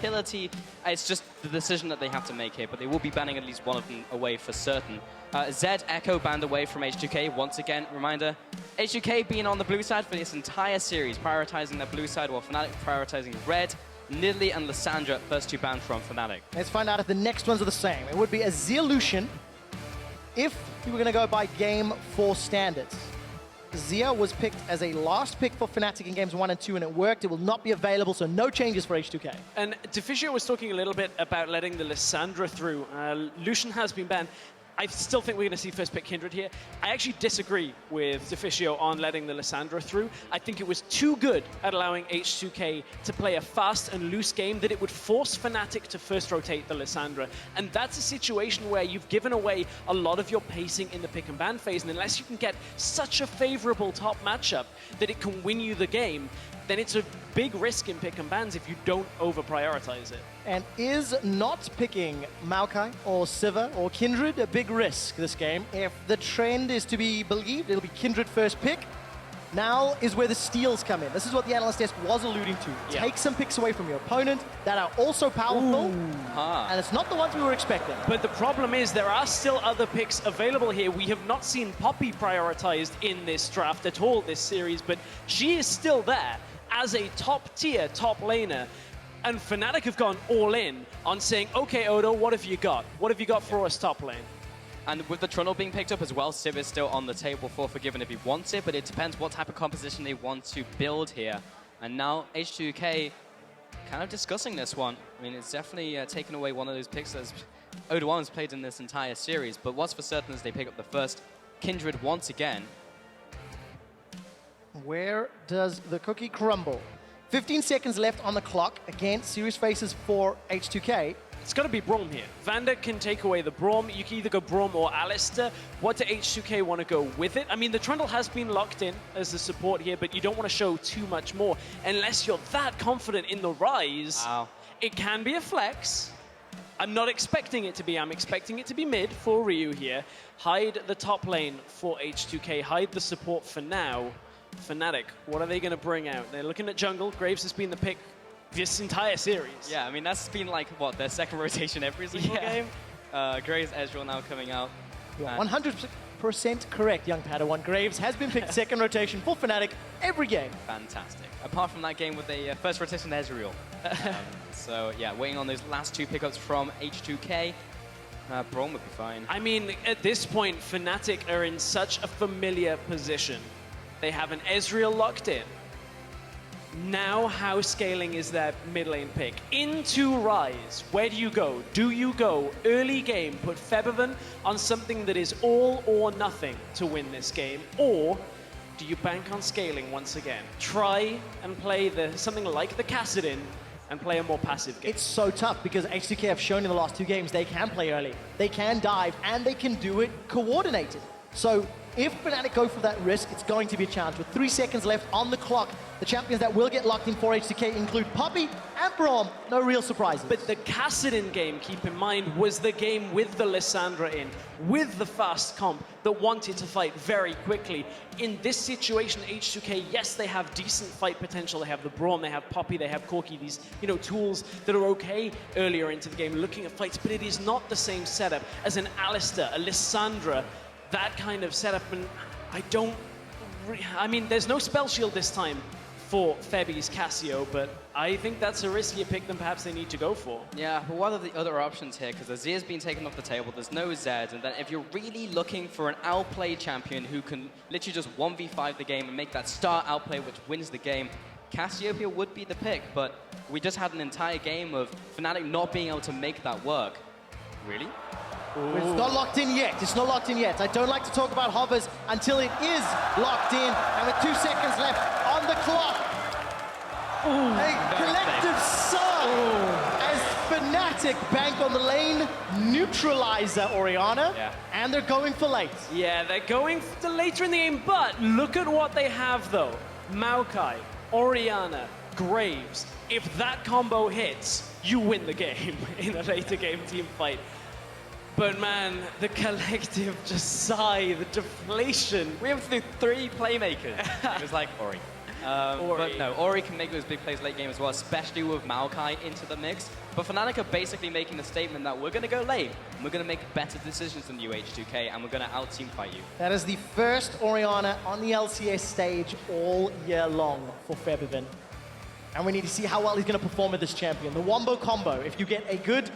Ability, it's just the decision that they have to make here, but they will be banning at least one of them away for certain. Zed Echo banned away from H2K. Once again, reminder, H2K being on the blue side for this entire series, prioritizing their blue side, while Fnatic prioritizing red. Nidalee and Lissandra, first two banned from Fnatic. Let's find out if the next ones are the same. It would be a Zeolution if you were going to go by Game 4 standards. Zia was picked as a last pick for Fnatic in games 1 and 2, and it worked. It will not be available, so no changes for H2K. And Deficio was talking a little bit about letting the Lissandra through. Lucian has been banned. I still think we're going to see first pick Kindred here. I actually disagree with Deficio on letting the Lissandra through. I think it was too good at allowing H2K to play a fast and loose game that it would force Fnatic to first rotate the Lissandra. And that's a situation where you've given away a lot of your pacing in the pick and ban phase, and unless you can get such a favorable top matchup that it can win you the game, then it's a big risk in pick and bans if you don't over-prioritize it. And is not picking Maokai or Siva or Kindred a big risk this game? If the trend is to be believed, it'll be Kindred first pick. Now is where the steals come in. This is what the analyst desk was alluding to. Yeah. Take some picks away from your opponent that are also powerful, and it's not the ones we were expecting. But the problem is there are still other picks available here. We have not seen Poppy prioritized in this draft at all this series, but she is still there as a top-tier top laner. And Fnatic have gone all in on saying, okay, Odo, what have you got? What have you got for us top lane? And with the Trundle being picked up as well, Civ is still on the table for Febiven if he wants it, but it depends what type of composition they want to build here. And now H2K kind of discussing this one. I mean, it's definitely taken away one of those picks that Odoamne's played in this entire series, but what's for certain is they pick up the first Kindred once again. Where does the cookie crumble? 15 seconds left on the clock. Again, serious faces for H2K. It's got to be Braum here. Vander can take away the Braum. You can either go Braum or Alistair. What do H2K want to go with it? I mean, the Trundle has been locked in as the support here, but you don't want to show too much more unless you're that confident in the Ryze. Wow. It can be a flex. I'm not expecting it to be. I'm expecting it to be mid for Ryu here. Hide the top lane for H2K. Hide the support for now. Fnatic, what are they going to bring out? They're looking at jungle. Graves has been the pick this entire series. Yeah, I mean, that's been like, what, their second rotation every single game? Graves, Ezreal now coming out. 100% correct, young Padawan. Graves has been picked second rotation for Fnatic every game. Fantastic. Apart from that game with the first rotation Ezreal. So, yeah, waiting on those last two pickups from H2K. Braum would be fine. I mean, at this point, Fnatic are in such a familiar position. They have an Ezreal locked in. Now how scaling is their mid lane pick? Into Ryze, where do you go? Do you go early game, put Febiven on something that is all or nothing to win this game? Or do you bank on scaling once again? Try and play something like the Kassadin and play a more passive game. It's so tough because H2K have shown in the last two games they can play early, they can dive, and they can do it coordinated. So if Fnatic go for that risk, it's going to be a challenge. With 3 seconds left on the clock, the champions that will get locked in for H2K include Poppy and Braum. No real surprises. But the Kassadin game, keep in mind, was the game with the Lissandra in, with the fast comp that wanted to fight very quickly. In this situation, H2K, yes, they have decent fight potential. They have the Braum, they have Poppy, they have Corki, these tools that are okay earlier into the game, looking at fights, but it is not the same setup as an Alistair, a Lissandra, that kind of setup. And I mean, there's no spell shield this time for Febi's Cassio, but I think that's a riskier pick than perhaps they need to go for. Yeah, but what are the other options here? Because Azir's been taken off the table, there's no Zed, and then if you're really looking for an outplay champion who can literally just 1v5 the game and make that star outplay which wins the game, Cassiopeia would be the pick, but we just had an entire game of Fnatic not being able to make that work. Really? Ooh. It's not locked in yet. It's not locked in yet. I don't like to talk about hovers until it is locked in. And with 2 seconds left on the clock, a collective sub as Fnatic bank on the lane, neutralizer Orianna, and they're going for late. Yeah, they're going for later in the game, but look at what they have though. Maokai, Orianna, Graves. If that combo hits, you win the game in a later game team fight. But man, the collective just sigh, the deflation. We have to do 3 playmakers. It was like, Ori. But no, Ori can make those big plays late game as well, especially with Maokai into the mix. But Fnatic are basically making the statement that we're going to go late, and we're going to make better decisions than you, H2K, and we're going to out-team fight you. That is the first Orianna on the LCS stage all year long for Febiven. And we need to see how well he's going to perform with this champion. The Wombo combo, if you get a good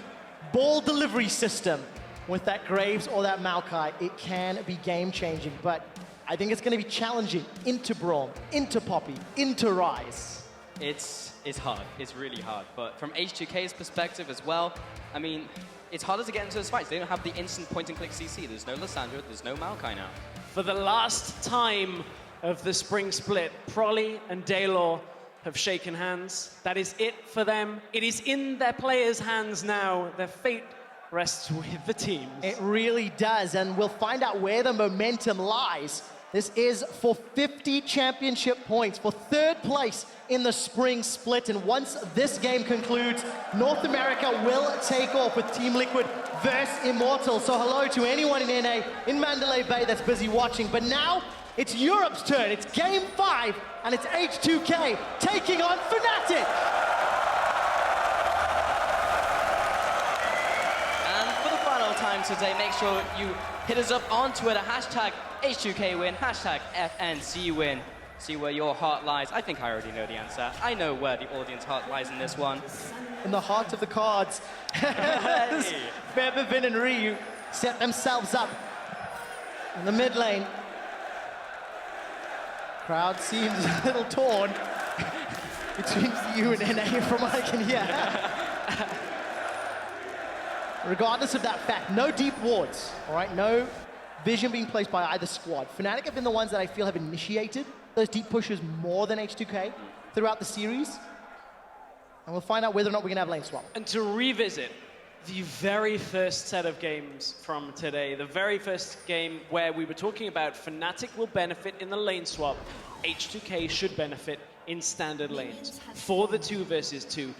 ball delivery system with that Graves or that Maokai, it can be game-changing. But I think it's going to be challenging into Braum, into Poppy, into Ryze. It's hard. It's really hard. But from H2K's perspective as well, I mean, it's harder to get into those fights. They don't have the instant point-and-click CC. There's no Lissandra. There's no Maokai now. For the last time of the spring split, Prolly and Daylor have shaken hands. That is it for them. It is in their players' hands now. Their fate rests with the teams. It really does, and we'll find out where the momentum lies. This is for 50 championship points, for third place in the spring split. And once this game concludes, North America will take off with Team Liquid versus Immortal. So hello to anyone in NA, in Mandalay Bay that's busy watching. But now, it's Europe's turn. It's Game 5, and it's H2K taking on Fnatic. And for the final time today, make sure you hit us up on Twitter, hashtag H2K win, hashtag FNC win. See where your heart lies. I think I already know the answer. I know where the audience heart lies in this one. In the heart of the cards. Hey. Febiven and Ryu set themselves up in the mid lane. Crowd seems a little torn between you and NA from what I can hear. Regardless of that fact, no deep wards, all right? No vision being placed by either squad. Fnatic have been the ones that I feel have initiated those deep pushes more than H2K throughout the series. And we'll find out whether or not we're going to have lane swap. And to revisit the very first set of games from today, the very first game where we were talking about Fnatic will benefit in the lane swap, H2K should benefit in standard lanes for the 2 versus 2.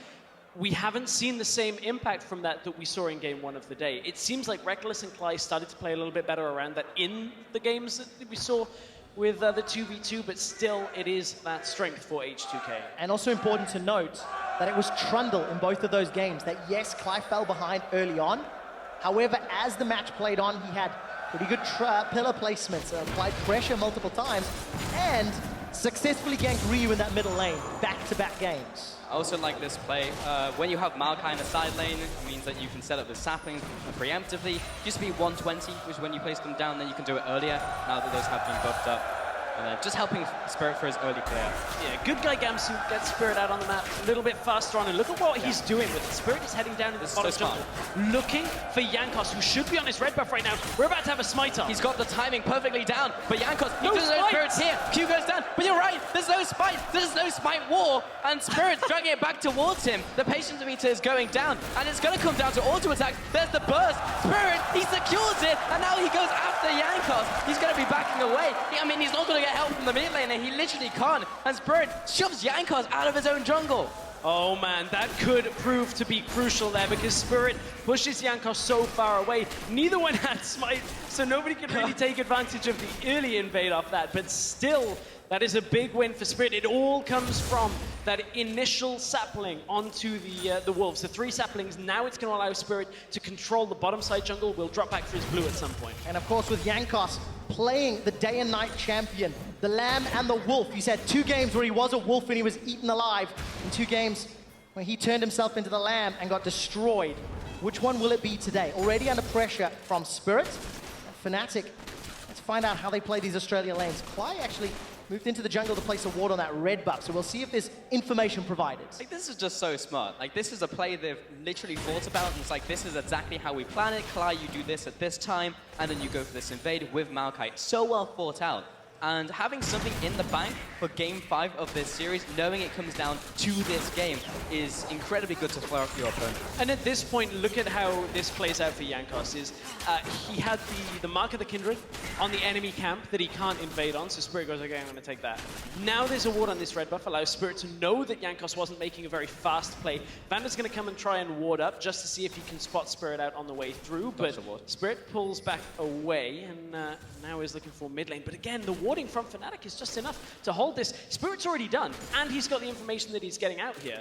We haven't seen the same impact from that we saw in game 1 of the day. It seems like Rekkles and Klaj started to play a little bit better around that in the games that we saw with the 2v2, but still it is that strength for H2K. And also important to note that it was Trundle in both of those games, that yes, Klaj fell behind early on. However, as the match played on, he had pretty good pillar placements, applied pressure multiple times, and successfully ganked Ryu in that middle lane, back-to-back games. I also like this play. When you have Maokai in the side lane, it means that you can set up the saplings preemptively. It used to be 120, which when you place them down, then you can do it earlier, now that those have been buffed up. And just helping Spirit for his early clear. Yeah, good guy Gamsu gets Spirit out on the map a little bit faster on, and look at what he's doing with it. Spirit is heading down to the bottom jungle, looking for Jankos, who should be on his red buff right now. We're about to have a smite up. He's got the timing perfectly down, but Jankos, he doesn't know Spirit's here. Q goes down, but you're right, there's no smite wall, and Spirit's dragging it back towards him. The patience meter is going down, and it's going to come down to auto attack. There's the burst. Spirit, he secures it, and now he goes after Jankos. He's going to be backing away. I mean, he's not going to get help from the mid lane, and he literally can't. And Spirit shoves Jankos out of his own jungle. Oh man, that could prove to be crucial there, because Spirit pushes Jankos so far away. Neither one had smite, so nobody could really take advantage of the early invade off that, but still, that is a big win for Spirit. It all comes from that initial sapling onto the Wolves. The 3 saplings, now it's going to allow Spirit to control the bottom side jungle. We'll drop back for his blue at some point. And of course with Jankos playing the day and night champion, the lamb and the wolf. He's had 2 games where he was a wolf and he was eaten alive, and 2 games where he turned himself into the lamb and got destroyed. Which one will it be today? Already under pressure from Spirit. Fnatic, let's find out how they play these Australia lanes. Klaj actually moved into the jungle to place a ward on that red buff, so we'll see if there's information provided. Like, this is just so smart. Like, this is a play they've literally thought about, and it's like, this is exactly how we plan it. Klaj, you do this at this time, and then you go for this invade with Maokai. So well thought out. And having something in the bank for Game 5 of this series, knowing it comes down to this game, is incredibly good to flare up your opponent. And at this point, look at how this plays out for Jankos. He had the mark of the Kindred on the enemy camp that he can't invade on, so Spirit goes, okay, I'm going to take that. Now there's a ward on this red buff, allows Spirit to know that Jankos wasn't making a very fast play. Vander's going to come and try and ward up just to see if he can spot Spirit out on the way through, but Spirit pulls back away, and now is looking for mid lane. But again, the ward warding from Fnatic is just enough to hold this. Spirit's already done, and he's got the information that he's getting out here.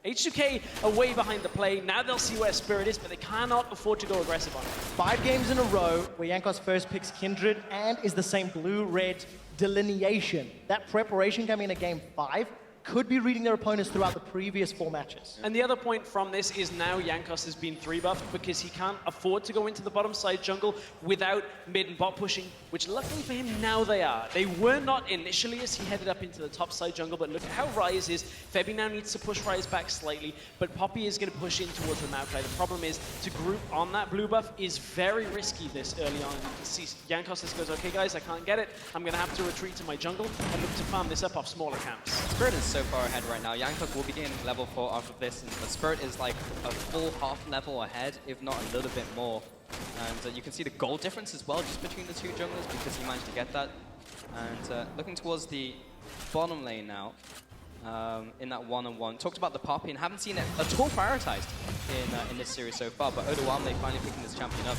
H2K are way behind the play. Now they'll see where Spirit is, but they cannot afford to go aggressive on it. 5 games in a row where Jankos first picks Kindred and is the same blue-red delineation. That preparation coming into game 5 could be reading their opponents throughout the previous 4 matches. And the other point from this is now Jankos has been 3-buffed because he can't afford to go into the bottom side jungle without mid and bot pushing, which luckily for him now they are. They were not initially as he headed up into the top side jungle, but look at how Ryze is. Febi now needs to push Ryze back slightly, but Poppy is going to push in towards the Maokai. The problem is to group on that blue buff is very risky this early on. You can see Jankos just goes, okay guys, I can't get it. I'm going to have to retreat to my jungle and look to farm this up off smaller camps. Spirit is so far ahead right now. Jankos will be getting level 4 off of this, but Spirit is like a full half level ahead, if not a little bit more. And you can see the gold difference as well just between the 2 junglers because he managed to get that. And looking towards the bottom lane now, in that one-on-one. Talked about the Poppy and haven't seen it at all prioritized in this series so far, but Odoamne finally picking this champion up.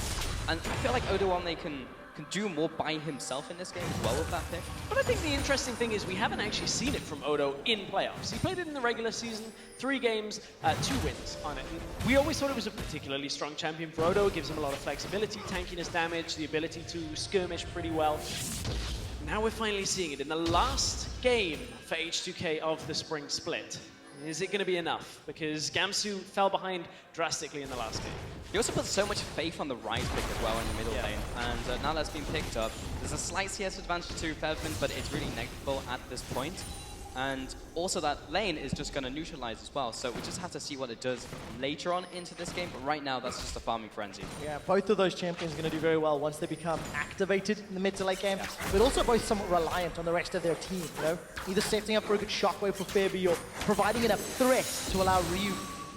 And I feel like Odoamne can do more by himself in this game as well with that pick. But I think the interesting thing is we haven't actually seen it from Odo in playoffs. He played it in the regular season, 3 games, 2 wins on it. And we always thought it was a particularly strong champion for Odo. It gives him a lot of flexibility, tanking his damage, the ability to skirmish pretty well. Now we're finally seeing it in the last game for H2K of the spring split. Is it going to be enough? Because Gamsu fell behind drastically in the last game. He also put so much faith on the Ryze pick as well in the middle lane, and now that's been picked up. There's a slight CS advantage to Febiven, but it's really negligible at this point. And also that lane is just going to neutralize as well, so we just have to see what it does later on into this game, but right now that's just a farming frenzy. Yeah, both of those champions are going to do very well once they become activated in the mid to late game, but also both somewhat reliant on the rest of their team, you know? Either setting up for a good shockwave for Febi or providing enough threat to allow Ryu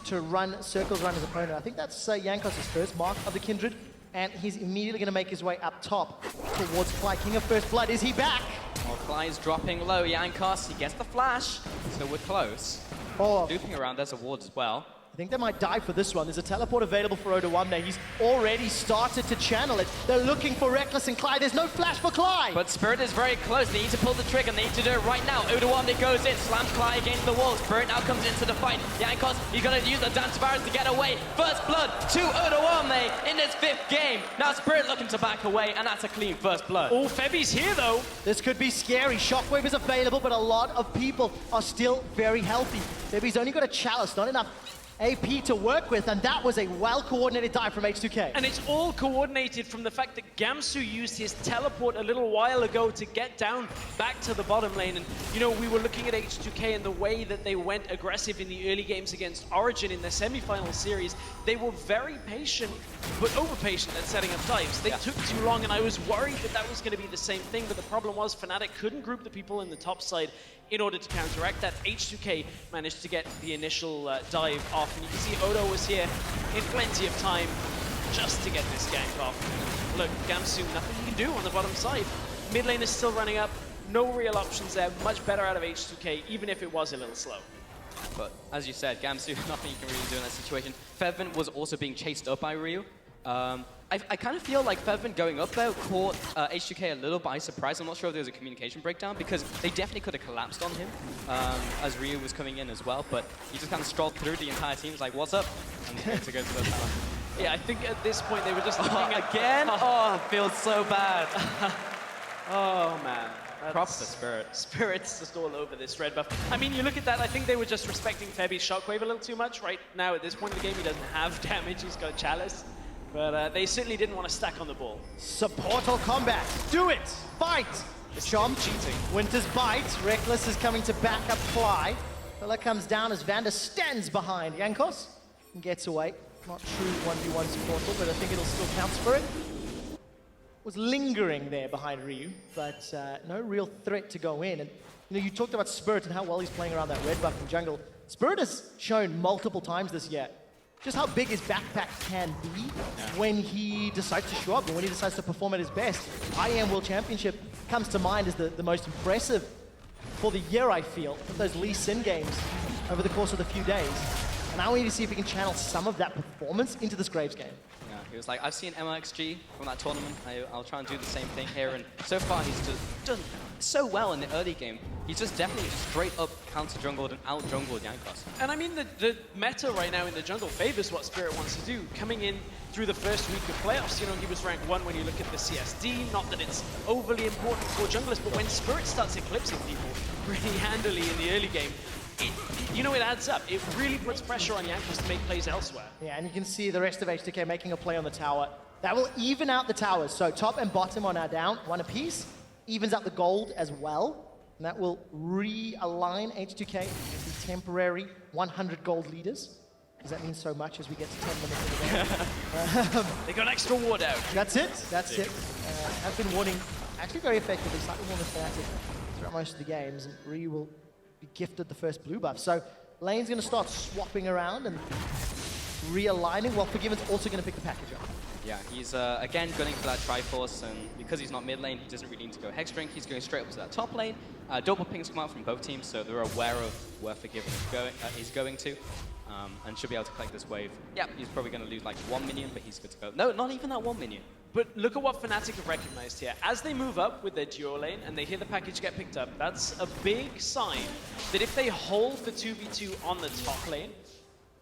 to run circles around his opponent. I think that's Jankos' first mark of the Kindred, and he's immediately going to make his way up top towards Klaj. King of First Blood, is he back? Well, Klaj's dropping low, Jankos, he gets the flash, so we're close. Oh. Looping around, there's a ward as well. I think they might die for this one. There's a teleport available for Odoamne. He's already started to channel it. They're looking for Rekkles and Klaj. There's no flash for Klaj. But Spirit is very close. They need to pull the trigger. They need to do it right now. Odoamne goes in, slams Klaj against the wall. Spirit now comes into the fight. Jankos, he's going to use the dance virus to get away. First blood to Odoamne in this 5th game. Now Spirit looking to back away, and that's a clean first blood. Oh, Febi's here though. This could be scary. Shockwave is available, but a lot of people are still very healthy. Febi's only got a chalice, not enough AP to work with, and that was a well-coordinated dive from H2K. And it's all coordinated from the fact that Gamsu used his teleport a little while ago to get down back to the bottom lane. And, you know, we were looking at H2K and the way that they went aggressive in the early games against Origin in the semi-final series. They were very patient, but over-patient at setting up dives. They took too long, and I was worried that that was going to be the same thing, but the problem was Fnatic couldn't group the people in the top side in order to counteract that. H2K managed to get the initial dive off, and you can see Odo was here in plenty of time just to get this gank off. Look, Gamsu, nothing he can do on the bottom side. Mid lane is still running up, no real options there, much better out of H2K, even if it was a little slow. But as you said, Gamsu, nothing you can really do in that situation. Febiven was also being chased up by Ryu. I kind of feel like Febiven going up there caught H2K a little by surprise. I'm not sure if there was a communication breakdown because they definitely could have collapsed on him as Ryu was coming in as well. But he just kind of strolled through the entire team. He's like, "What's up?" And to go to the tower. Yeah, I think at this point they were just looking at again. Oh, it feels so bad. Oh man. Props to Spirit. Spirit's just all over this red buff. I mean, you look at that, I think they were just respecting Febi's shockwave a little too much. Right now, at this point in the game, he doesn't have damage. He's got chalice. But they certainly didn't want to stack on the ball. Supportal combat. Do it. Fight. Chomp. Cheating. Winter's bite. Rekkles is coming to back up Klaj. Fella comes down as Vander stands behind. Jankos gets away. Not true 1v1 supportal, but I think it'll still count for it. Was lingering there behind Ryu, but no real threat to go in. And you know, you talked about Spirit and how well he's playing around that red buff in jungle. Spirit has shown multiple times this year just how big his backpack can be when he decides to show up and when he decides to perform at his best. IEM World Championship comes to mind as the most impressive for the year, I feel, of those Lee Sin games over the course of the few days. And now we need to see if we can channel some of that performance into this Graves game. Yeah. He was like, I've seen MXG from that tournament. I'll try and do the same thing here. And so far, he's just done so well in the early game. He's just definitely straight up counter-jungled and out-jungled Jankos. And I mean, the meta right now in the jungle favors what Spirit wants to do. Coming in through the first week of playoffs, you know, he was ranked 1 when you look at the CSD. Not that it's overly important for junglers, but when Spirit starts eclipsing people pretty handily in the early game, it adds up. It really puts pressure on Jankos to make plays elsewhere. Yeah, and you can see the rest of H2K making a play on the tower. That will even out the towers. So top and bottom are now down, 1 apiece. Evens out the gold as well. And that will realign H2K as the temporary 100 gold leaders. Because that means so much as we get to 10 minutes of the game. They got extra ward out. That's it. That's it. I've been warding actually very effectively, slightly more than Fnatic throughout most of the games. And Ryu will be gifted the first blue buff. So lane's going to start swapping around and realigning, while Febiven's also going to pick the package up. Yeah, he's again gunning for that Triforce, and because he's not mid lane, he doesn't really need to go Hex Drink. He's going straight up to that top lane. Double pings come out from both teams, so they're aware of where Febiven is going to, and should be able to collect this wave. Yeah, he's probably going to lose like 1 minion, but he's good to go. No, not even that 1 minion. But look at what Fnatic have recognized here. As they move up with their duo lane and they hear the package get picked up, that's a big sign that if they hold the 2v2 on the top lane,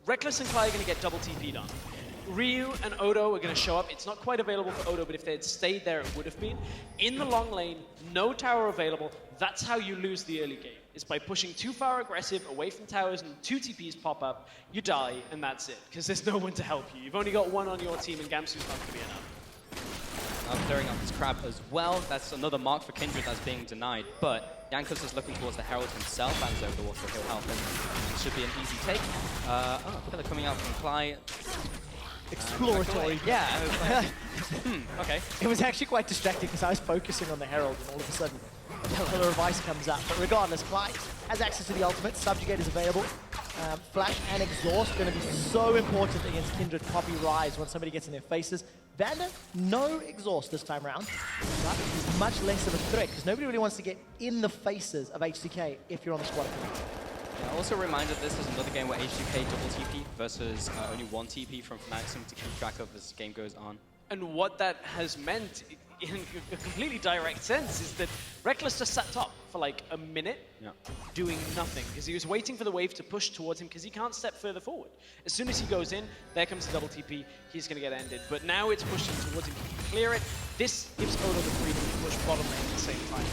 Rekkles and Klaj are going to get double TP'd on. Ryu and Odo are going to show up. It's not quite available for Odo, but if they had stayed there, it would have been. In the long lane, no tower available. That's how you lose the early game. It's by pushing too far aggressive away from towers, and 2 TPs pop up, you die, and that's it. Because there's no one to help you. You've only got 1 on your team, and Gamsu's not going to be enough. Clearing up this crab as well. That's another mark for Kindred that's being denied. But Jankos is looking towards the Herald himself, and over the water, he'll help him. It should be an easy take. Killer coming out from Klaj. Exploratory. Yeah. Okay. It was actually quite distracting because I was focusing on the Herald, and all of a sudden a Pillar of Ice comes up. But regardless, Klaj has access to the ultimate. Subjugate is available. Flash and Exhaust going to be so important against Kindred copy Ryze when somebody gets in their faces. Vander, no Exhaust this time around, but he's much less of a threat because nobody really wants to get in the faces of H2K if you're on the squad. Yeah, also a reminder, this is another game where H2K double TP versus only 1 TP from Fnatic, something to keep track of as the game goes on. And what that has meant, in a completely direct sense, is that Rekkles just sat top for like a minute, doing nothing, because he was waiting for the wave to push towards him, because he can't step further forward. As soon as he goes in, there comes the double TP, he's going to get ended. But now it's pushing towards him, he can clear it. This gives Odo the freedom to push bottom lane at the same time.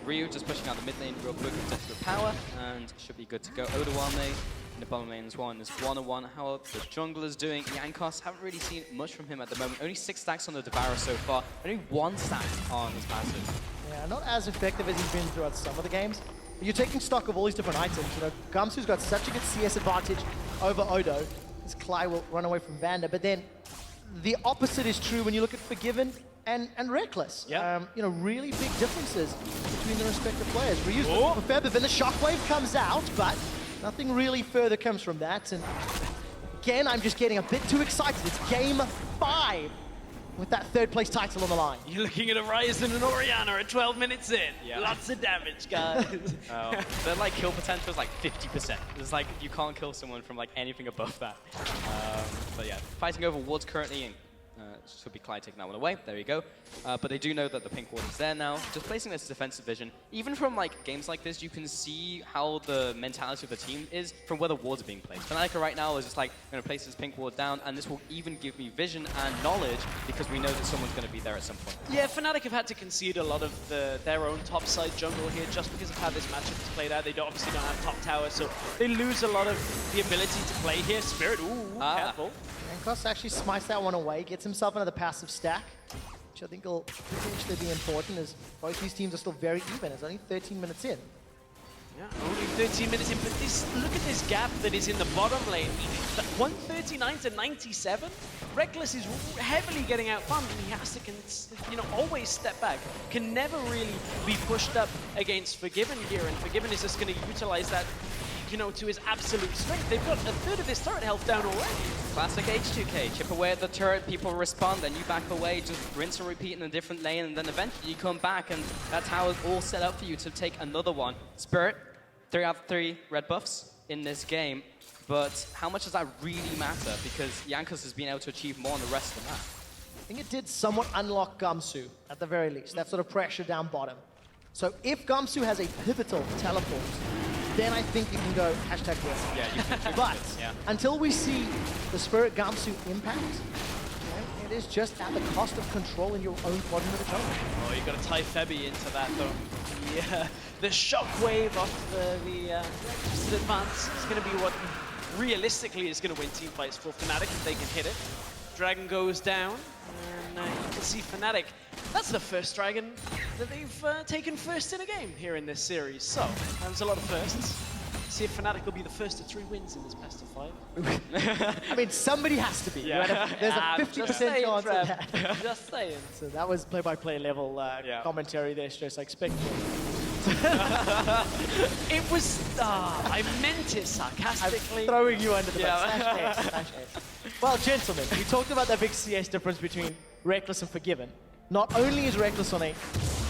Ryu just pushing out the mid lane real quick with desperate power, and should be good to go. Odoamne in the bottom lane as well, and there's 1-on-1. How are the junglers doing? Jankos, haven't really seen much from him at the moment. Only 6 stacks on the Devourer so far, only 1 stack on his passive. Yeah, not as effective as he's been throughout some of the games. But you're taking stock of all these different items. You know, Gamsu's got such a good CS advantage over Odo. This Klaj will run away from Vander, but then the opposite is true when you look at Febiven and Rekkles. Yeah. You know, really big differences between the respective players. Ryu's looking for Febiven, the shockwave comes out, but nothing really further comes from that. And again, I'm just getting a bit too excited. It's game 5 with that 3rd place title on the line. You're looking at a Ryze and an Orianna at 12 minutes in. Yeah. Lots of damage, guys. Their like kill potential is like 50%. It's like you can't kill someone from like anything above that. But yeah, fighting over wards currently, and should be Klaj taking that one away. There you go. But they do know that the pink ward is there now. Just placing this defensive vision. Even from like games like this, you can see how the mentality of the team is from where the wards are being placed. Fnatic right now is just like, I'm going to place this pink ward down, and this will even give me vision and knowledge because we know that someone's going to be there at some point. Yeah, Fnatic have had to concede a lot of their own topside jungle here just because of how this matchup is played out. They obviously don't have top tower, so they lose a lot of the ability to play here. Spirit, careful. Jankos actually smites that one away, gets himself another passive stack, which I think will potentially be important as both these teams are still very even. It's only 13 minutes in. Yeah, only 13 minutes in, but look at this gap that is in the bottom lane. 139 to 97. Rekkles is heavily getting outfarmed, and he has to, always step back. Can never really be pushed up against Febiven here, and Febiven is just going to utilize that, to his absolute strength. They've got a 3rd of his turret health down already. Classic H2K. Chip away at the turret, people respond, then you back away, just rinse and repeat in a different lane, and then eventually you come back, and that tower's all set up for you to take another one. Spirit, 3 out of 3 red buffs in this game. But how much does that really matter? Because Jankos has been able to achieve more on the rest of the map. I think it did somewhat unlock Gamsu, at the very least. That sort of pressure down bottom. So if Gamsu has a pivotal teleport, then I think you can go hashtag win. Yeah, you can. But yeah. until we see the Spirit Gamsu impact, it is just at the cost of controlling your own quadrant of the jungle. Oh, you got to tie Febi into that though. Yeah, the shockwave of the advance is going to be what realistically is going to win team fights for Fnatic if they can hit it. Dragon goes down, and you can see Fnatic. That's the first dragon that they've taken first in a game here in this series. So, that's a lot of firsts. See if Fnatic will be the first to 3 wins in this best of 5. I mean, somebody has to be. Yeah. There's a 50% chance of that. Just saying. So that was play-by-play level commentary there, Stress. I expect It was, I meant it sarcastically. I'm throwing you under the bus. Well, gentlemen, we talked about that big CS difference between Rekkles and Febiven. Not only is Rekkles on a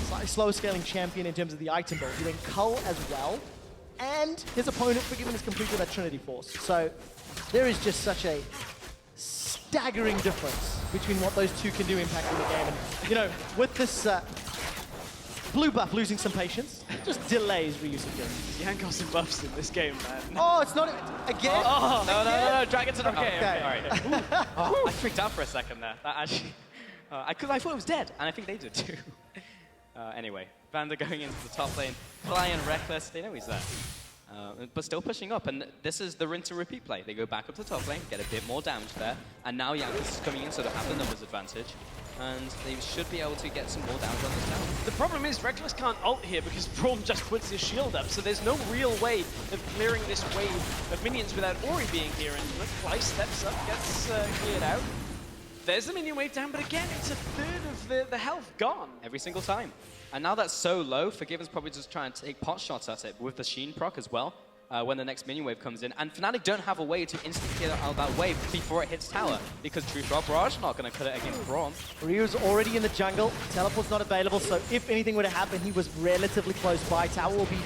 slightly slow scaling champion in terms of the item build, doing Cull as well, and his opponent Febiven is complete with that Trinity Force. So there is just such a staggering difference between what those two can do impacting the game. And, you know, with this blue buff losing some patience, it just delays reuse of gear. Jankos and buffs in this game, man. Oh, it's not again. Oh, No, Dragon's an Okay. All right. Oh, I freaked out for a second there. That actually, because I thought it was dead, and I think they did too. Anyway, Vander going into the top lane. Klaj and Rekkles, they know he's there. But still pushing up, and this is the rinse and repeat play. They go back up to the top lane, get a bit more damage there, and now Jankos is coming in, so they have the numbers advantage, and they should be able to get some more damage on this tower. The problem is Rekkles can't ult here because Braum just puts his shield up, so there's no real way of clearing this wave of minions without Ori being here, and look, Klaj steps up, gets cleared out. There's the minion wave down, but again, it's a third of the health gone. Every single time. And now that's so low, Febiven's probably just trying to take pot shots at it with the Sheen proc as well, when the next minion wave comes in. And Fnatic don't have a way to instantly clear out that wave before it hits tower, because Truth Rob Barrage not going to cut it against Braum. Ryu's already in the jungle, teleport's not available, so if anything were to happen, he was relatively close by. Tower will be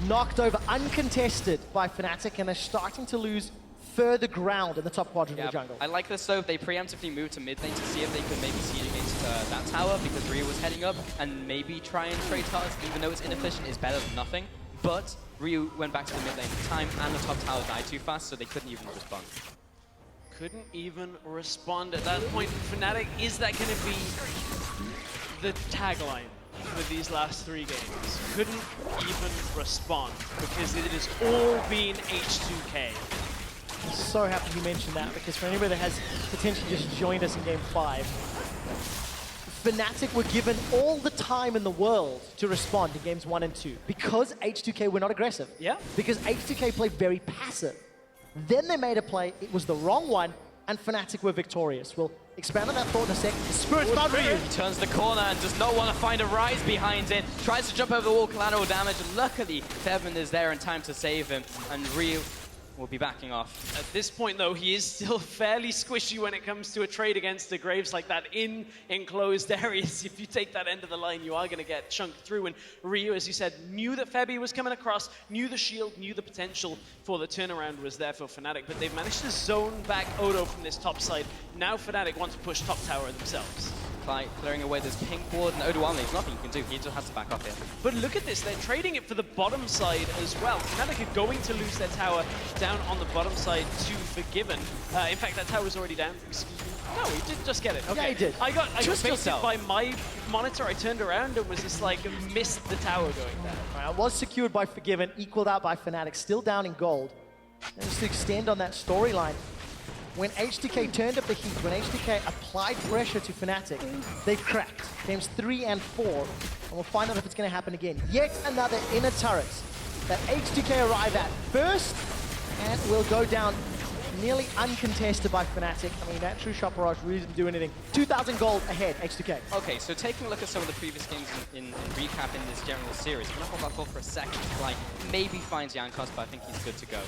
knocked over uncontested by Fnatic, and they're starting to lose further ground in the top quadrant of the jungle. I like this though. They preemptively moved to mid lane to see if they could maybe siege against that tower, because Ryu was heading up, and maybe try and trade towers, even though it's inefficient, is better than nothing. But Ryu went back to the mid lane in time, and the top tower died too fast, so they couldn't even respond. Couldn't even respond at that point. Fnatic, is that going to be the tagline for these last 3 games? Couldn't even respond, because it has all been H2K. I'm so happy you mentioned that, because for anybody that has potentially just joined us in Game 5, Fnatic were given all the time in the world to respond in Games 1 and 2, because H2K were not aggressive. Yeah. Because H2K played very passive. Then they made a play, it was the wrong one, and Fnatic were victorious. We'll expand on that thought in a second. Spirit's about Ryu. He turns the corner and does not want to find a Ryze behind it. Tries to jump over the wall, collateral damage, and luckily Febiven is there in time to save him, and Ryu will be backing off. At this point, though, he is still fairly squishy when it comes to a trade against the Graves like that in enclosed areas. If you take that end of the line, you are going to get chunked through. And Ryu, as you said, knew that Febi was coming across, knew the shield, knew the potential for the turnaround was there for Fnatic, but they've managed to zone back Odo from this top side. Now Fnatic want to push top tower themselves. Klaj clearing away this pink ward, and Odoamne, there's nothing you can do. He just has to back off here. But look at this, they're trading it for the bottom side as well. Fnatic are going to lose their tower down on the bottom side to Febiven. In fact, that tower's already down. Excuse me. No, he did just get it. Okay. Yeah, he did. I got Just baited yourself. by my monitor. I turned around and was just like, missed the tower going down. Was secured by Febiven, equaled out by Fnatic, still down in gold. And just to extend on that storyline, when H2K turned up the heat, when H2K applied pressure to Fnatic, they've cracked. Games 3 and 4, and we'll find out if it's going to happen again. Yet another inner turret that H2K arrive at first, and will go down nearly uncontested by Fnatic. I mean, that true shot barrage really didn't do anything. 2,000 gold ahead, H2K. Okay, so taking a look at some of the previous games in recap in this general series, I'm going to hold that thought for a second. Like, maybe finds Jankos, but I think he's good to go.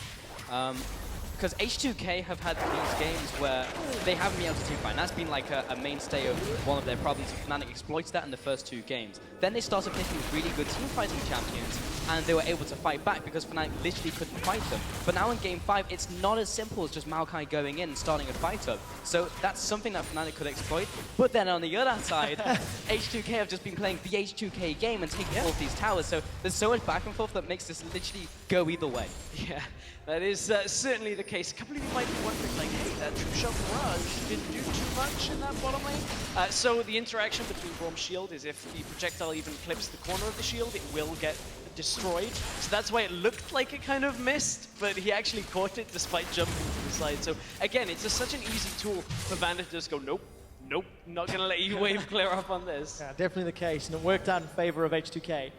because H2K have had these games where they haven't been able to teamfight, and that's been like a mainstay of one of their problems. Fnatic exploited that in the first 2 games. Then they started picking really good teamfighting champions, and they were able to fight back because Fnatic literally couldn't fight them. But now in Game 5, it's not as simple as just Maokai going in and starting a fight up. So that's something that Fnatic could exploit. But then on the other side, H2K have just been playing the H2K game and taking all of these towers. So there's so much back and forth that makes this literally go either way. Yeah, that is certainly the case. A couple of you might be wondering, like, hey, that True Shot Mirage didn't do too much in that bottom lane. So the interaction between Braum's shield is if the projectile even clips the corner of the shield, it will get destroyed. So that's why it looked like it kind of missed, but he actually caught it despite jumping to the side. So again, it's just such an easy tool for Vander to just go, nope, nope, not going to let you wave clear up on this. Yeah, definitely the case, and it worked out in favor of H2K.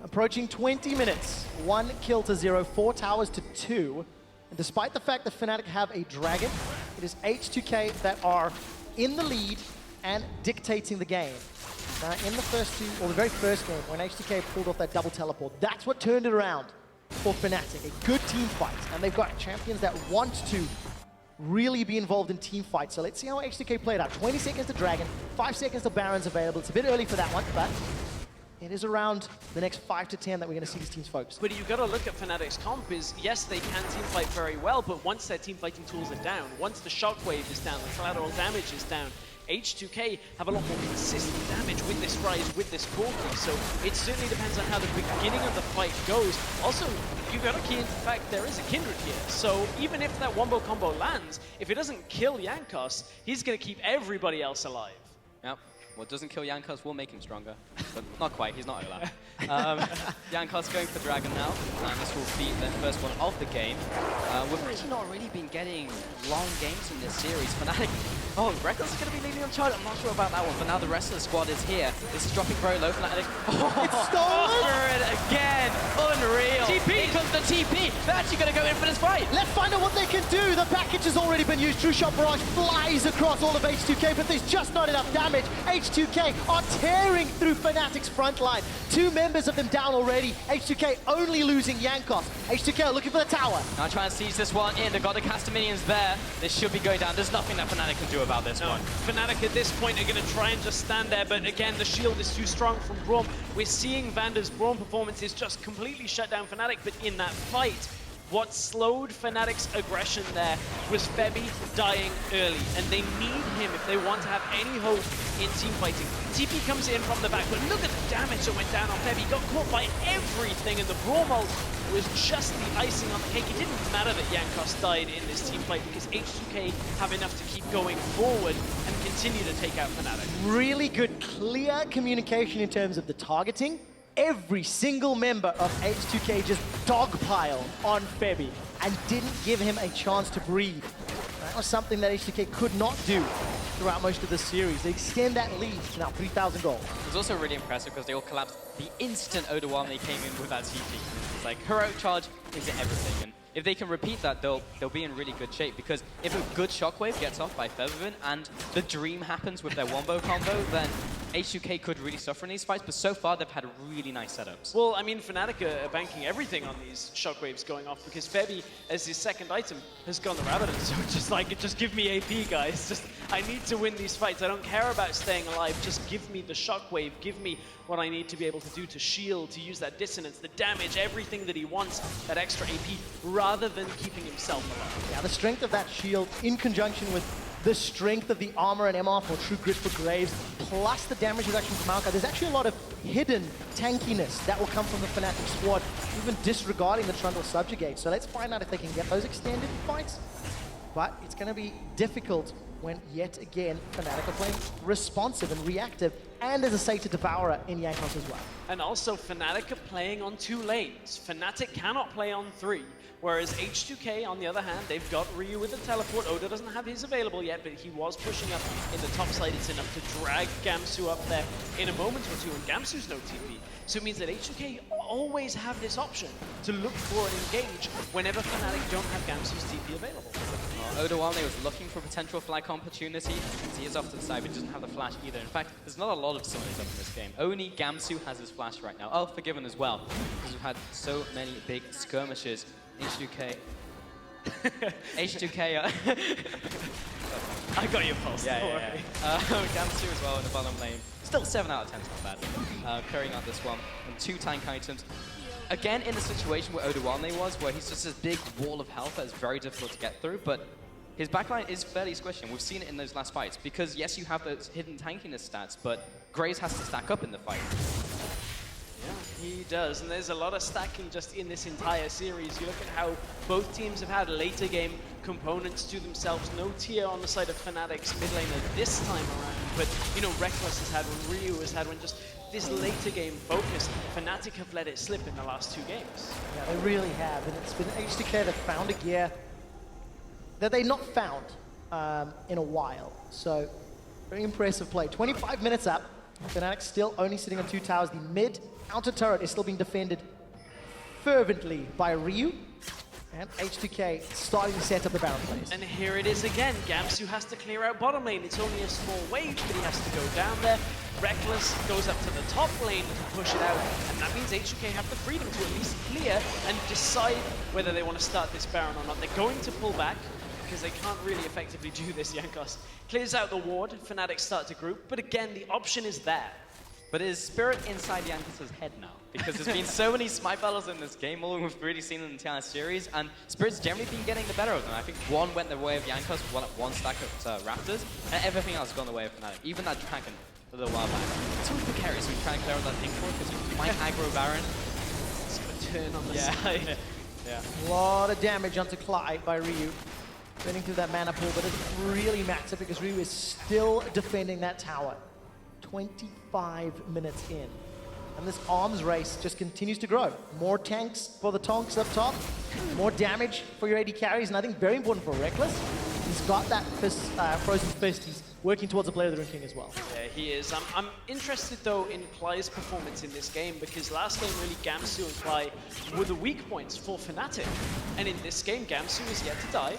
Approaching 20 minutes, 1 kill to 0, 4 towers to 2. And despite the fact that Fnatic have a dragon, it is H2K that are in the lead and dictating the game. Now, in the the very first game, when H2K pulled off that double teleport, that's what turned it around for Fnatic. A good team fight, and they've got champions that want to really be involved in team fights. So let's see how H2K played out. 20 seconds to Dragon, 5 seconds to Baron's available. It's a bit early for that one, but it is around the next 5 to 10 that we're going to see these teams focus. But you've got to look at Fnatic's comp is, yes, they can team fight very well, but once their team fighting tools are down, once the shockwave is down, the collateral damage is down, H2K have a lot more consistent damage with this Ryze, with this Corki, so it certainly depends on how the beginning of the fight goes. Also, you've got to key into the fact there is a Kindred here, so even if that wombo combo lands, if it doesn't kill Jankos, he's going to keep everybody else alive. Yep. What doesn't kill Jankos will make him stronger, but not quite, he's not Ola. Jankos going for Dragon now, and this will be the first one of the game. We've actually not really been getting long games in this series. Fnatic, oh, Rekkles is going to be leading on charge, I'm not sure about that one, but now the rest of the squad is here. This is dropping very low, Fnatic. Oh, It's stolen! for it again, unreal. TP. Here comes the TP, they're actually going to go in for this fight. Let's find out what they can do. The package has already been used. True Shot Barrage flies across all of H2K, but there's just not enough damage. H2K are tearing through Fnatic's front line. 2 members of them down already. H2K only losing Jankos. H2K are looking for the tower. Now try and seize this one in. They've got the caster minions there. This should be going down. There's nothing that Fnatic can do about this one. Fnatic at this point are going to try and just stand there, but again, the shield is too strong from Braum. We're seeing Vander's Braum performances just completely shut down Fnatic, but in that fight, what slowed Fnatic's aggression there was Febi dying early, and they need him if they want to have any hope in team fighting. TP comes in from the back, but look at the damage that went down on Febi. Got caught by everything, and the Braum ult was just the icing on the cake. It didn't matter that Jankos died in this team fight because H2K have enough to keep going forward and continue to take out Fnatic. Really good, clear communication in terms of the targeting. Every single member of H2K just dogpile on Febi and didn't give him a chance to breathe. That was something that H2K could not do throughout most of the series. They extend that lead to now 3,000 gold. It was also really impressive because they all collapsed the instant Odoamne came in with that TP. It's like heroic charge into everything. And if they can repeat that, they'll be in really good shape, because if a good shockwave gets off by Febiven and the dream happens with their wombo combo, then H2K could really suffer in these fights, but so far they've had really nice setups. Well, I mean, Fnatic are banking everything on these shockwaves going off because Febi, as his second item, has gone the rabbit. So just like, just give me AP, guys. Just, I need to win these fights. I don't care about staying alive. Just give me the shockwave. Give me what I need to be able to do to shield, to use that dissonance, the damage, everything that he wants, that extra AP, rather than keeping himself alive. Yeah, the strength of that shield in conjunction with the strength of the armor and MR for True Grit for Graves, plus the damage reduction from Maokai. There's actually a lot of hidden tankiness that will come from the Fnatic squad, even disregarding the Trundle Subjugate. So let's find out if they can get those extended fights. But it's going to be difficult when, yet again, Fnatic are playing responsive and reactive, and there's a Satyr Devourer in Jankos as well. And also, Fnatic are playing on 2 lanes. Fnatic cannot play on 3. Whereas H2K, on the other hand, they've got Ryu with the teleport. Oda doesn't have his available yet, but he was pushing up in the top side. It's enough to drag Gamsu up there in a moment or two, and Gamsu's no TP. So it means that H2K always have this option to look for and engage whenever Fnatic don't have Gamsu's TP available. Odoamne was looking for potential flank opportunity. He is off to the side, but he doesn't have the flash either. In fact, there's not a lot of summoners up in this game. Only Gamsu has his flash right now. Oh, Febiven as well, because we've had so many big skirmishes. H2K H2K. I got your pulse. Yeah, don't yeah, worry. yeah. Gamsu as well in the bottom lane. Still 7 out of 10 is not bad. Carrying out this one. And 2 tank items. Again, in the situation where Odoamne was, where he's just this big wall of health that is very difficult to get through, but his backline is fairly squishy, and we've seen it in those last fights. Because, yes, you have those hidden tankiness stats, but Graves has to stack up in the fight. Yeah, he does, and there's a lot of stacking just in this entire series. You look at how both teams have had later game components to themselves. No tier on the side of Fnatic's mid laner this time around, but you know, Rekkles has had one, Ryu has had one, just this later game focus. Fnatic have let it slip in the last 2 games. Yeah, they really have, and it's been H2K that found a gear that they've not found in a while. So, very impressive play. 25 minutes up, Fnatic still only sitting on 2 towers. The mid outer turret is still being defended fervently by Ryu. And H2K starting to set up the Baron plays. And here it is again. Gamsu has to clear out bottom lane. It's only a small wave, but he has to go down there. Rekkles goes up to the top lane to push it out, and that means H2K have the freedom to at least clear and decide whether they want to start this Baron or not. They're going to pull back, because they can't really effectively do this. Jankos clears out the ward, Fnatic start to group, but again, the option is there. But is Spirit inside Jankos' head now? Because there's been so many smite battles in this game, all we've really seen in the entire series, and Spirit's generally been getting the better of them. I think one went the way of Jankos, one stack of Raptors, and everything else has gone the way of Fnatic. Even that Dragon a little while back. It's always the carries we try and clear on that thing for, because you might aggro Baron. It's got a turn on the side. Yeah. A lot of damage onto Klaj by Ryu. Running through that mana pool, but it doesn't really matter because Ryu is still defending that tower. 25 minutes in. And this arms race just continues to grow. More tanks for the Tonks up top, more damage for your AD carries, and I think very important for Rekkles. He's got that frozen fist. He's working towards a player of the Rune King as well. Yeah, he is. I'm interested though in Klaj's performance in this game, because last game really Gamsu and Klaj were the weak points for Fnatic. And in this game, Gamsu is yet to die.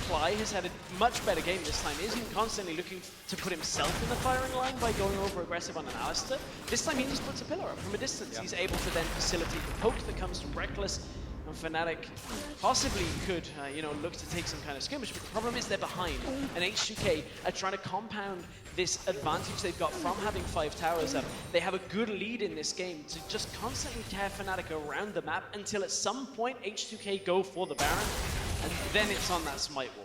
Klaj has had a much better game this time. Isn't constantly looking to put himself in the firing line by going over aggressive on an Alistar. This time he just puts a pillar up from a distance. Yeah. He's able to then facilitate the poke that comes from Rekkles. And Fnatic possibly could, you know, look to take some kind of skirmish, but the problem is they're behind. And H2K are trying to compound this advantage they've got from having 5 towers up. They have a good lead in this game to just constantly tear Fnatic around the map until at some point H2K go for the Baron, and then it's on that smite wall.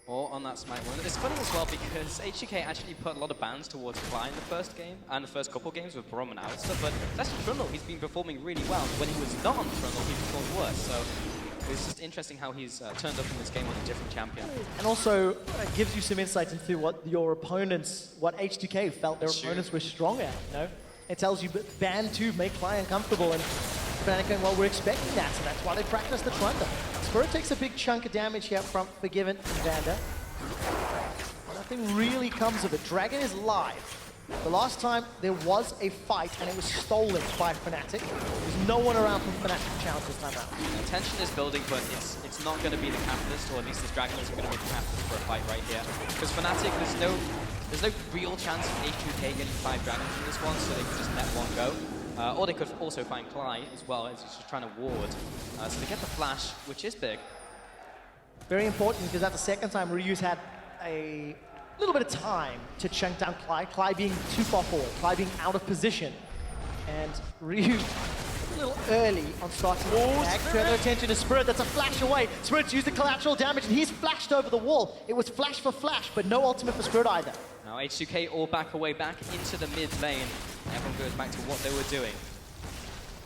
Or on that smite wall. It's funny as well because H2K actually put a lot of bans towards Klaj in the first game and the first couple games with Braum and Alistar, but that's Trundle. He's been performing really well. When he was not on Trundle, he performed worse. So it's just interesting how he's turned up in this game on a different champion. And also gives you some insight into what your opponents, what H2K felt their opponents were strong at, you know? It tells you ban 2 make Klaj uncomfortable, and Fnatic going, well, we're expecting that, so that's why they practice the Trundle. Spirit takes a big chunk of damage here from Febiven and Vander. Nothing really comes of it. Dragon is live. The last time there was a fight and it was stolen by Fnatic. There's no one around from Fnatic to challenge this time out. The tension is building, but it's not going to be the catalyst, or at least this Dragon isn't going to be the catalyst for a fight right here. Because Fnatic, there's no real chance of H2K getting 5 Dragons in this one, so they can just let one go. Or they could also find Klaj as well, as he's just trying to ward. So they get the flash, which is big. Very important, because that's the second time Ryu's had a little bit of time to chunk down Klaj. Klaj being too far forward, Klaj being out of position. And Ryu a little early on starting to attack. Further attention to Spirit, that's a flash away. Spirit's used the collateral damage and he's flashed over the wall. It was flash for flash, but no ultimate for Spirit either. Now H2K all back away, back into the mid lane. Everyone goes back to what they were doing.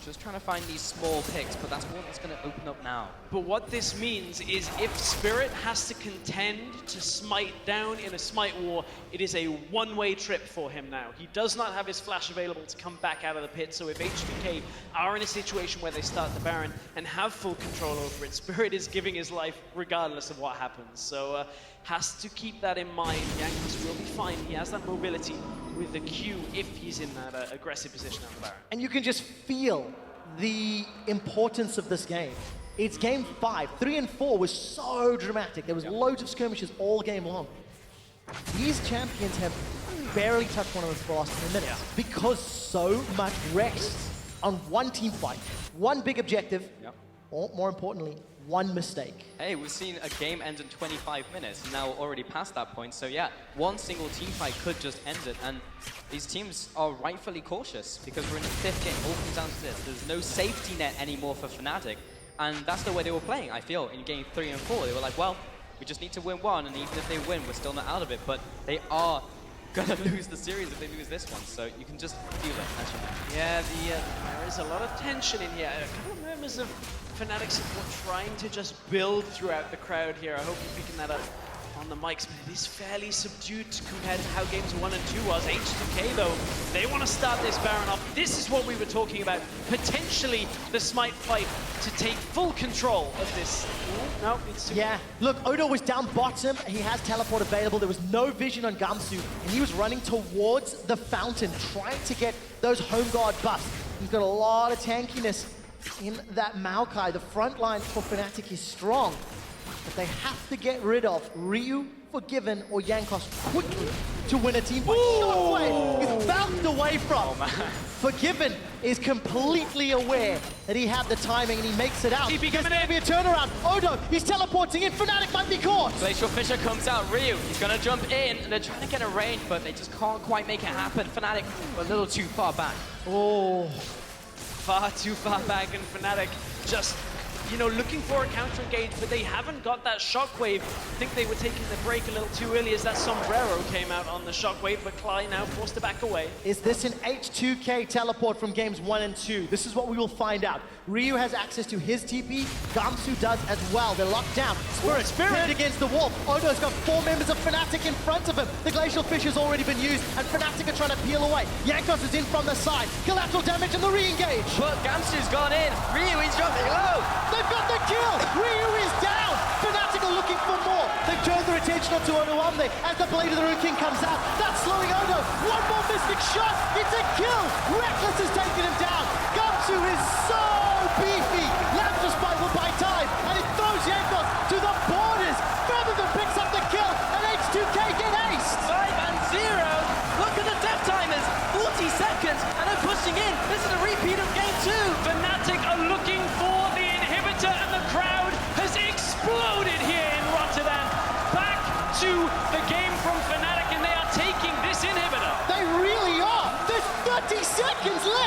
Just trying to find these small picks, but that's what it's going to open up now. But what this means is if Spirit has to contend to smite down in a smite war, it is a one-way trip for him now. He does not have his flash available to come back out of the pit, so if H2K are in a situation where they start the Baron and have full control over it, Spirit is giving his life regardless of what happens. So has to keep that in mind. Jankos will be fine. He has that mobility with the Q if he's in that aggressive position on the Baron. And you can just feel the importance of this game. It's game 5. 3 and 4 was so dramatic. There was loads of skirmishes all game long. These champions have barely touched one of us for the last 10 minutes because so much rests on one team fight, one big objective, or more importantly, one mistake. Hey, we've seen a game end in 25 minutes, and now we're already past that point. So yeah, one single team fight could just end it, and these teams are rightfully cautious because we're in the 5th game. All comes down to this. There's no safety net anymore for Fnatic, and that's the way they were playing, I feel, in game 3 and 4. They were like, well, we just need to win one, and even if they win, we're still not out of it. But they are gonna lose the series if they lose this one, so you can just feel it, actually. Yeah, there is a lot of tension in here. A couple of members of Fnatic support trying to just build throughout the crowd here. I hope you're picking that up on the mics, but it is fairly subdued compared to how games 1 and 2 was. H2K, though, they want to start this Baron off. This is what we were talking about. Potentially the Smite fight to take full control of this. Ooh, no, it's too Yeah, look, Odo was down bottom. He has teleport available. There was no vision on Gamsu, and he was running towards the fountain, trying to get those home guard buffs. He's got a lot of tankiness in that Maokai. The front line for Fnatic is strong, but they have to get rid of Ryu, Febiven, or Jankos quickly to win a team fight. Shockwave is bounced away from. Febiven is completely aware that he had the timing and he makes it out. There's going to be a turnaround. Odo, he's teleporting in. Fnatic might be caught. Glacial Fissure comes out. Ryu, he's going to jump in, and they're trying to get a range, but they just can't quite make it happen. Fnatic a little too far back. Oh. Far too far back, and Fnatic just, you know, looking for a counter engage, but they haven't got that shockwave. I think they were taking the break a little too early as that sombrero came out on the shockwave, but Klaj now forced to back away. Is this an H2K teleport from games 1 and 2? This is what we will find out. Ryu has access to his TP, Gamsu does as well. They're locked down. Spirit against the wall. Odo's got 4 members of Fnatic in front of him. The Glacial Fissure's already been used, and Fnatic are trying to peel away. Jankos is in from the side. Collateral damage and the re-engage. But Gamsu's gone in. Ryu, he's dropping low. They've got the kill! Ryu is down! Fnatic are looking for more. They've turned their attention onto Odoamne as the Blade of the Rune King comes out. That's slowing Odo. One more Mystic shot. It's a kill. Rekkles has taken him down. Gamsu is so beefy. Lapsus Spike will buy time, and it throws Jankos to the borders. Febiven picks up the kill, and H2K get aced. 5-0. Look at the death timers. 40 seconds, and they're pushing in. This is a repeat of game 2. Fnatic are looking for the inhibitor, and the crowd has exploded here in Rotterdam. Back to the game from Fnatic, and they are taking this inhibitor. They really are. There's 30 seconds left.